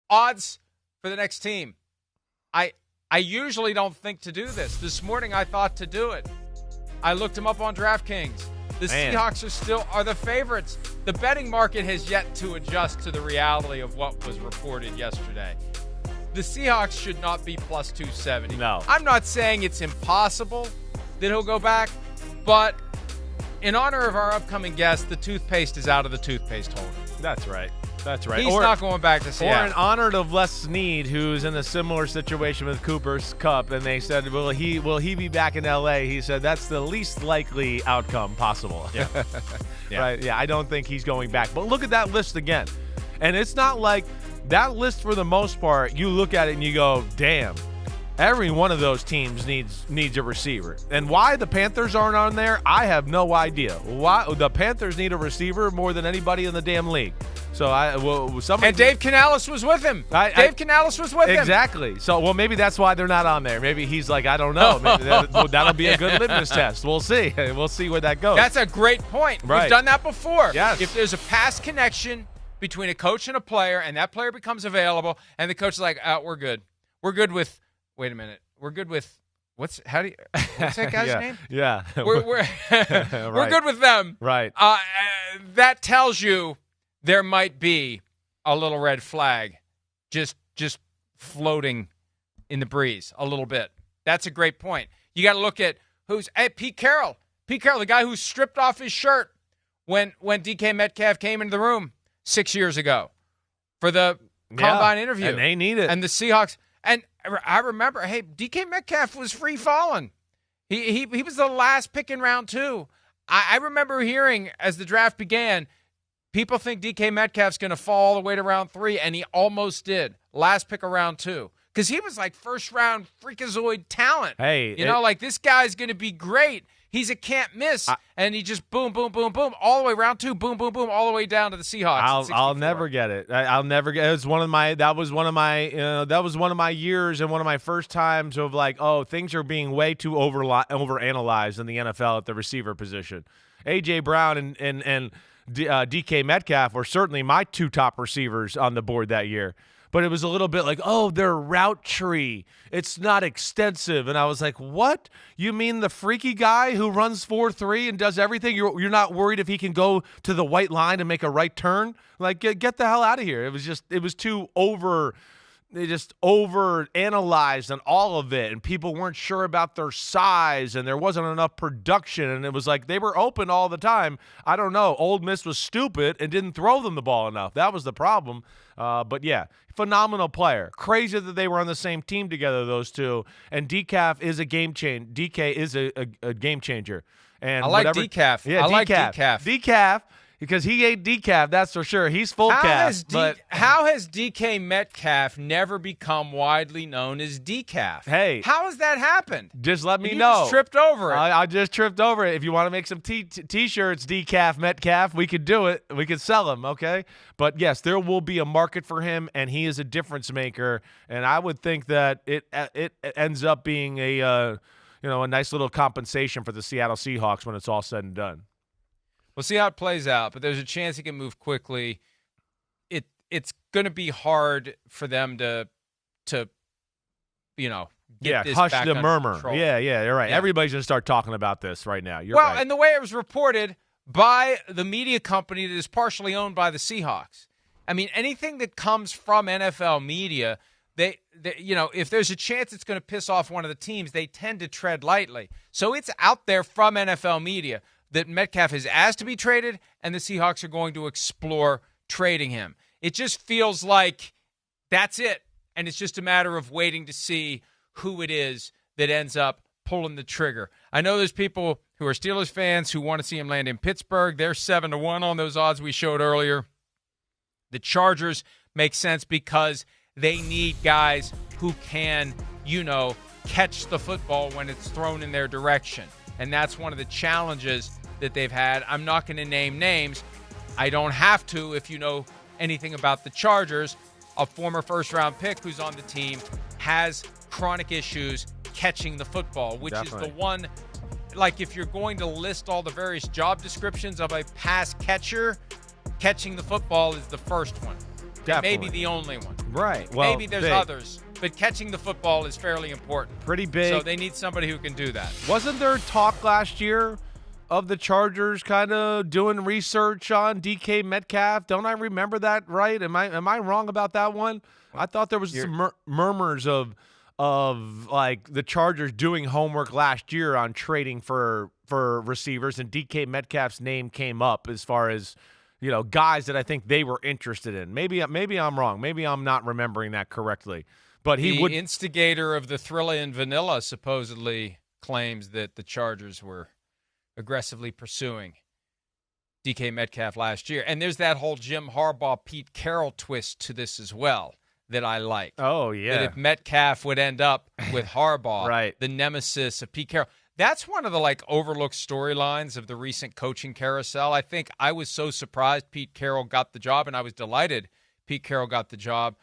Odds for the next team. I usually don't think to do this. This morning I thought to do it. I looked them up on DraftKings. The Seahawks are the favorites. The betting market has yet to adjust to the reality of what was reported yesterday. The Seahawks should not be plus 270. No. I'm not saying it's impossible that he'll go back, but in honor of our upcoming guest, the toothpaste is out of the toothpaste holder. That's right. That's right. He's not going back to Seattle. Or in honor of Les Snead, who's in a similar situation with Cooper's Cup, and they said, will he be back in L.A.? He said that's the least likely outcome possible. Yeah. Yeah. Right? Yeah, I don't think he's going back. But look at that list again. And it's not like that list for the most part, you look at it and you go, damn, every one of those teams needs a receiver. And why the Panthers aren't on there, I have no idea. Why the Panthers need a receiver more than anybody in the damn league. So and Dave Canales was with him. Dave Canales was with him. Exactly. So maybe that's why they're not on there. Maybe he's like, I don't know. Maybe that'll be a good litmus test. We'll see. We'll see where that goes. That's a great point. Right. We've done that before. Yes. If there's a past connection between a coach and a player, and that player becomes available, and the coach is like, we're good. We're good with. Wait a minute. We're good with. What's that guy's name? Yeah. We're Right. good with them. Right. That tells you there might be a little red flag just floating in the breeze a little bit. That's a great point. You got to look at Pete Carroll. Pete Carroll, the guy who stripped off his shirt when DK Metcalf came into the room 6 years ago for the combine interview. And they need it. And the Seahawks. And I remember, hey, DK Metcalf was free falling. He was the last pick in round 2. I remember hearing as the draft began, people think DK Metcalf's going to fall all the way to round 3, and he almost did. Last pick of round 2. Because he was like first-round freakazoid talent. Hey. Like this guy's going to be great. He's a can't miss, and he just boom, boom, boom, boom, all the way round 2, boom, boom, boom, all the way down to the Seahawks. I'll never get it. I'll never get it. That was one of my years and one of my first times of like, things are being way too overanalyzed in the NFL at the receiver position. A.J. Brown and DK Metcalf were certainly my 2 top receivers on the board that year. But it was a little bit like, their route tree, it's not extensive. And I was like, what? You mean the freaky guy who runs 4.3 and does everything? You're not worried if he can go to the white line and make a right turn? Like, get the hell out of here. It was too they just over-analyzed on all of it, and people weren't sure about their size, and there wasn't enough production, and it was like they were open all the time. I don't know. Ole Miss was stupid and didn't throw them the ball enough. That was the problem. But, yeah, phenomenal player. Crazy that they were on the same team together, those two, and DK is a game changer. DK is a game changer. And I like decaf. Yeah, I like decaf. Decaf. Because he ate decaf, that's for sure. He's full calf. How has DK Metcalf never become widely known as decaf? Hey. How has that happened? Just let me you know. Just tripped over it. I just tripped over it. If you want to make some T-shirts, decaf Metcalf, we could do it. We could sell them, okay? But, yes, there will be a market for him, and he is a difference maker. And I would think that it ends up being a nice little compensation for the Seattle Seahawks when it's all said and done. We'll see how it plays out, but there's a chance he can move quickly. It's going to be hard for them to get this hush back the under murmur. control. Yeah, you're right. Yeah. Everybody's going to start talking about this right now. You're right. And the way it was reported by the media company that is partially owned by the Seahawks. I mean, anything that comes from NFL media, they if there's a chance it's going to piss off one of the teams, they tend to tread lightly. So it's out there from NFL media that Metcalf is asked to be traded, and the Seahawks are going to explore trading him. It just feels like that's it, and it's just a matter of waiting to see who it is that ends up pulling the trigger. I know there's people who are Steelers fans who want to see him land in Pittsburgh. They're 7-1 on those odds we showed earlier. The Chargers make sense because they need guys who can, catch the football when it's thrown in their direction. And that's one of the challenges that they've had. I'm not going to name names. I don't have to if you know anything about the Chargers. A former first-round pick who's on the team has chronic issues catching the football, which Definitely. is the one, like if you're going to list all the various job descriptions of a pass catcher, catching the football is the first one. Definitely. Maybe the only one. Right. Well, maybe there's others, but catching the football is fairly important. Pretty big. So they need somebody who can do that. Wasn't there talk last year of the Chargers kind of doing research on DK Metcalf? Don't I remember that right? Am I wrong about that one? I thought there was some murmurs of like the Chargers doing homework last year on trading for receivers, and DK Metcalf's name came up as far as, you know, guys that I think they were interested in. Maybe I'm wrong. Maybe I'm not remembering that correctly. But the instigator of the Thrilla and Vanilla supposedly claims that the Chargers were aggressively pursuing DK Metcalf last year. And there's that whole Jim Harbaugh, Pete Carroll twist to this as well that I like. Oh, yeah. That if Metcalf would end up with Harbaugh, right, the nemesis of Pete Carroll. That's one of the overlooked storylines of the recent coaching carousel. I think I was so surprised Pete Carroll got the job, and I was delighted Pete Carroll got the job.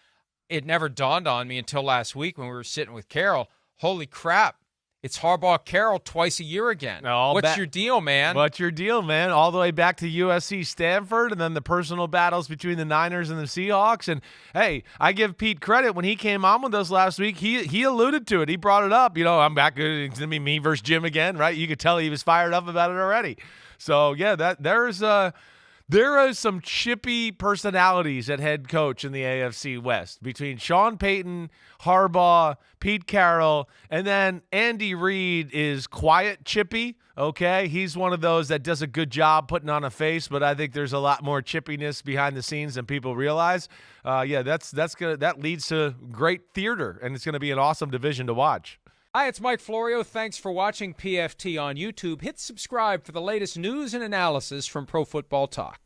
It never dawned on me until last week when we were sitting with Carroll. Holy crap. It's Harbaugh Carroll twice a year again. What's your deal, man? What's your deal, man? All the way back to USC Stanford, and then the personal battles between the Niners and the Seahawks. And, hey, I give Pete credit. When he came on with us last week, he alluded to it. He brought it up. You know, I'm back. It's going to be me versus Jim again, right? You could tell he was fired up about it already. So, yeah, there is some chippy personalities at head coach in the AFC West between Sean Payton, Harbaugh, Pete Carroll, and then Andy Reid is quiet chippy, okay? He's one of those that does a good job putting on a face, but I think there's a lot more chippiness behind the scenes than people realize. That leads to great theater, and it's going to be an awesome division to watch. Hi, it's Mike Florio. Thanks for watching PFT on YouTube. Hit subscribe for the latest news and analysis from Pro Football Talk.